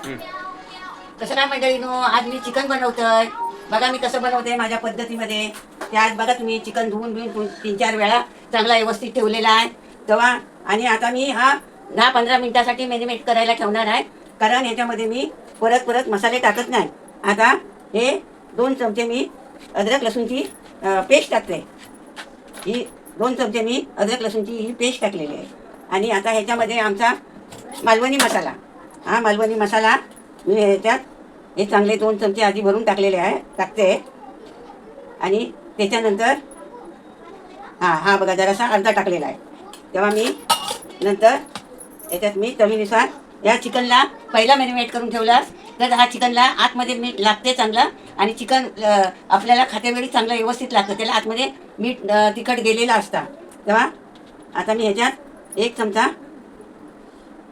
कसं काय मंडळीनो, आज मी चिकन बनवतोय. बघा मी कसं बनवते माझ्या पद्धतीमध्ये. त्यात बघा तुम्ही चिकन धुवून 3-4 वेळा चांगला व्यवस्थित ठेवलेला आहे तेव्हा. आणि आता मी हा 10-15 मिनिटासाठी मॅरिनेट करायला ठेवणार आहे, कारण ह्याच्यामध्ये मी परत परत मसाले टाकत नाही. आता हे 2 चमचे मी अद्रक लसूणची पेस्ट टाकते. ही 2 चमचे मी अद्रक लसूणची ही पेस्ट टाकलेली आहे. आणि आता ह्याच्यामध्ये आमचा मालवणी मसाला, हा मालवणी मसाला मी ह्याच्यात हे चांगले 2 चमचे आधी भरून टाकते. आणि त्याच्यानंतर हा बघा जरासा अर्धा टाकलेला आहे. तेव्हा मी नंतर याच्यात मी चवीनुसार या चिकनला पहिला मॅरिनेट करून ठेवला तर हा चिकनला आतमध्ये मीठ लागते चांगलं. आणि चिकन आपल्याला खातेवेळी चांगलं व्यवस्थित लागतं, त्याला आतमध्ये मीठ तिखट गेलेलं असतं. तेव्हा आता मी ह्याच्यात 1 चमचा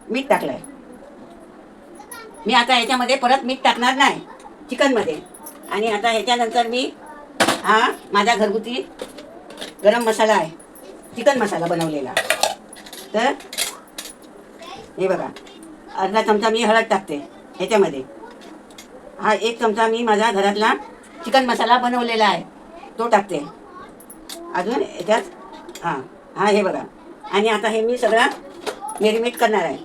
मीठ टाकलं आहे. मी आता ह्याच्यामध्ये परत मीठ टाकणार नाही चिकनमध्ये. आणि आता ह्याच्यानंतर मी हा माझा घरगुती गरम मसाला आहे, चिकन मसाला बनवलेला. तर हे बघा अर्धा चमचा मी हळद टाकते ह्याच्यामध्ये. हा 1 चमचा मी माझा घरातला चिकन मसाला बनवलेला आहे तो टाकते. अजून याच्यात हा हे बघा. आणि आता हे मी सगळं मॅरिनेट करणार आहे,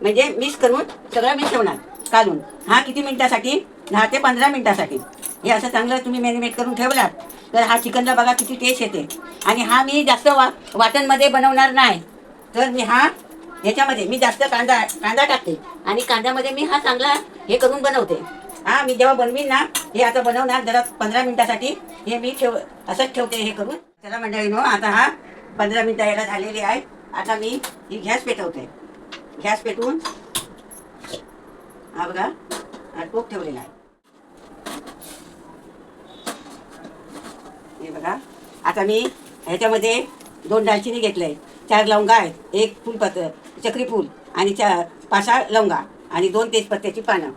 म्हणजे मिक्स करून सगळं मी ठेवणार काढून. हा किती मिनिटासाठी? 10 ते 15 मिनिटासाठी. हे असं चांगलं तुम्ही मॅरिनेट करून ठेवलात तर हा चिकनला बघा किती टेस्ट येते. आणि हा मी जास्त वाटणमध्ये बनवणार नाही, तर मी ह्याच्यामध्ये मी जास्त कांदा टाकते. आणि कांद्यामध्ये मी हा चांगला हे करून बनवते. मी जेव्हा बनवीन ना, हे आता बनवणार जरा 15 मिनिटासाठी हे मी असंच ठेवते हे करून. चला मंडळीनो, आता हा 15 मिनिटं याला झालेली आहे. आता मी ही गॅस पेटवते. गॅस पेटवून हा बघा टोप ठेवलेला आहे. हे बघा आता मी ह्याच्यामध्ये 2 दालचिनी घेतले, 4 लवंगा आहेत, 1 फुलपत्र चक्री फूल आणि 5-6 लवंगा आणि 2 तेजपत्त्याची पानं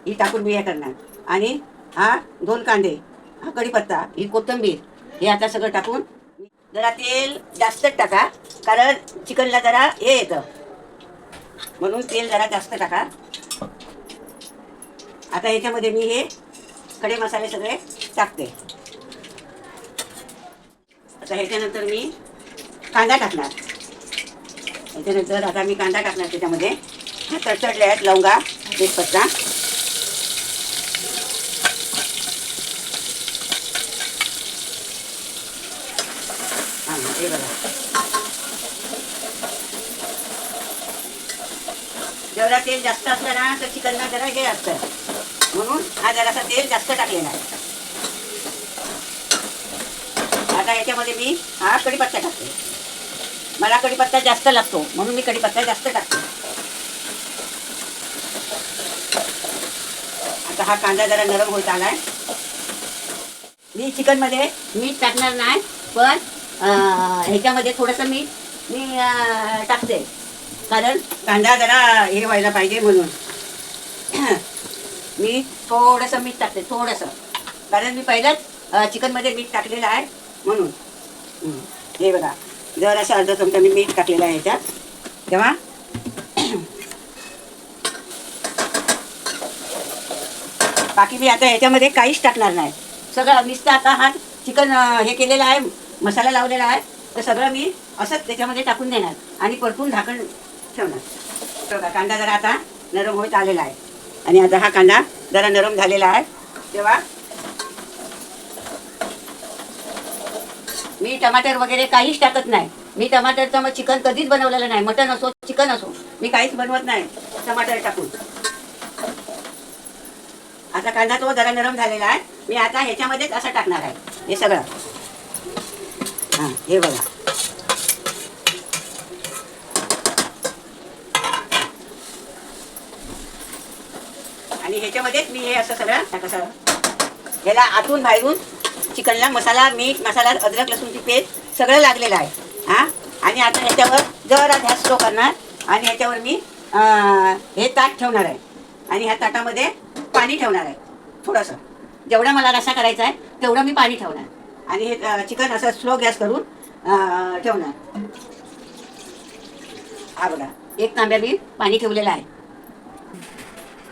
ही टाकून मी हे करणार. आणि हा 2 कांदे, हा कढीपत्ता, ही कोथिंबीर, हे आता सगळं टाकून जरा तेल जास्तच टाका, कारण चिकनला जरा हे येतं म्हणून तेल जरा जास्त टाका. आता ह्याच्यामध्ये मी हे खडे मसाले सगळे टाकते. आता ह्याच्यानंतर मी कांदा टाकणार. ह्याच्यानंतर आता मी कांदा टाकणार त्याच्यामध्ये. हा तडतडले आहेत लवंगा, तेजपत्ता. हे बघा जेवढा तेल जास्त असलं ना तर चिकनला जरा हे असतं, म्हणून हा जरासा तेल जास्त टाकलेला आहे. आता याच्यामध्ये मी हा कढीपत्ता टाकते. मला कढीपत्ता जास्त लागतो म्हणून मी कढीपत्ता जास्त टाकते. आता हा कांदा जरा नरम होत आलाय. मी चिकनमध्ये मीठ टाकणार नाही, पण ह्याच्यामध्ये थोडंसं मीठ मी टाकते, कारण कांदा जरा हे व्हायला पाहिजे म्हणून. मी थोडंसं मीठ टाकते, थोडंसं, कारण मी पहिलंच चिकनमध्ये मीठ टाकलेलं आहे म्हणून. हे बघा जर असं अर्धा चमचा मी मीठ टाकलेलं आहे ह्याच्यात. तेव्हा बाकी मी आता ह्याच्यामध्ये काहीच टाकणार नाही. सगळं नुसतं आता हा चिकन हे केलेलं आहे, मसाला लावलेला आहे, तर सगळं मी असंच त्याच्यामध्ये टाकून देणार आणि परतून झाकण ठेवणार. बघा कांदा जरा आता नरम होत आलेला आहे. आणि आता हा कांदा जरा नरम झालेला आहे, तेव्हा मी टमाटर वगैरे काहीच टाकत नाही. मी टमाटरचं मग चिकन कधीच बनवलेलं नाही, मटण असो चिकन असो मी काहीच बनवत नाही टमाटर टाकून. आता कांदा तो जरा नरम झालेला आहे, मी आता ह्याच्यामध्येच असं टाकणार आहे हे सगळं. हे बघा आणि ह्याच्यामध्येच मी हे असं सगळं कसं ह्याला आतून बाहेरून चिकनला मसाला, मीठ मसाला, अद्रक लसूणची पेस्ट सगळं लागलेलं आहे. आणि आता ह्याच्यावर जरा गॅस स्लो करणार आणि ह्याच्यावर मी हे ताट ठेवणार आहे. आणि ह्या ताटामध्ये पाणी ठेवणार आहे थोडंसं. जेवढा मला रस्सा करायचा आहे तेवढं मी पाणी ठेवणार. आणि हे चिकन असं स्लो गॅस करून ठेवणार. हा बघा 1 तांब्या मी पाणी ठेवलेलं आहे.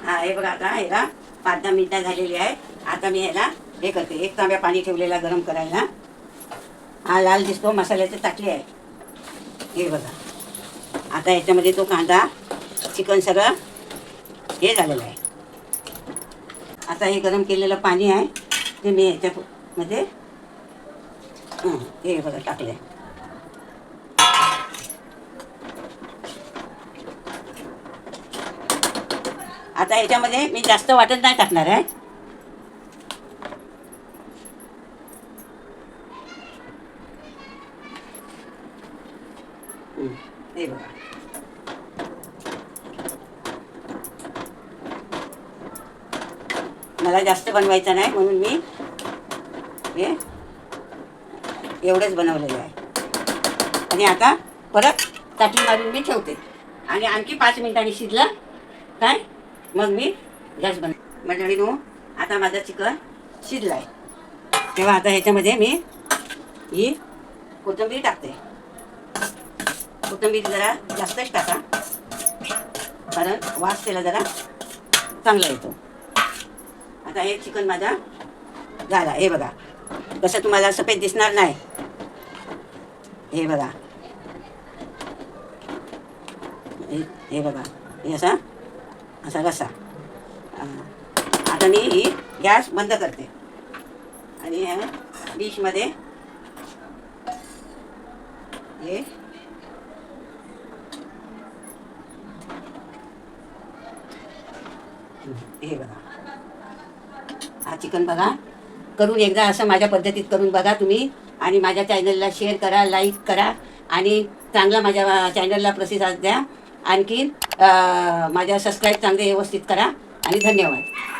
हा हे बघा, आता ह्याला 5-10 मिनिटं झालेली आहे. आता मी ह्याला हे करते, 1 तांब्या पाणी ठेवलेला गरम करायला. हा लाल दिसतो मसाल्याची ताटली आहे. हे बघा, आता ह्याच्यामध्ये तो कांदा चिकन सगळं हे झालेलं आहे. आता हे गरम केलेलं पाणी आहे ते मी ह्याच्यामध्ये हे बघा टाकले. आता ह्याच्यामध्ये मी जास्त वाटण नाही टाकणार आहे. हे बघा, मला जास्त बनवायचं नाही म्हणून मी हे एवढंच बनवलेलं आहे. आणि आता परत ताटली मारून मी ठेवते आणि आणखी 5 मिनिटांनी शिजलं काय मग मी गॅस बंद. मंडळीनो, आता माझं चिकन शिजलं आहे. तेव्हा आता ह्याच्यामध्ये मी ही कोथिंबीर टाकते. कोथिंबीर जरा जास्तच टाका, कारण वास त्याला जरा चांगला येतो. आता हे चिकन माझा झाला. हे बघा कसं तुम्हाला सफेद दिसणार नाही. हे बघा, हे बघा, हे असा रस्सा. आता मी ही गॅस बंद करते आणि ह्या डिशमध्ये हे बघा, हा चिकन बघा करून एकदा असं माझ्या पद्धतीत करून बघा तुम्ही. आणि माझ्या चॅनलला शेअर करा, लाईक करा आणि चांगला माझ्या चॅनलला प्रतिसाद द्या. आणखी माझ्या सबस्क्राईब चांगले व्यवस्थित करा आणि धन्यवाद.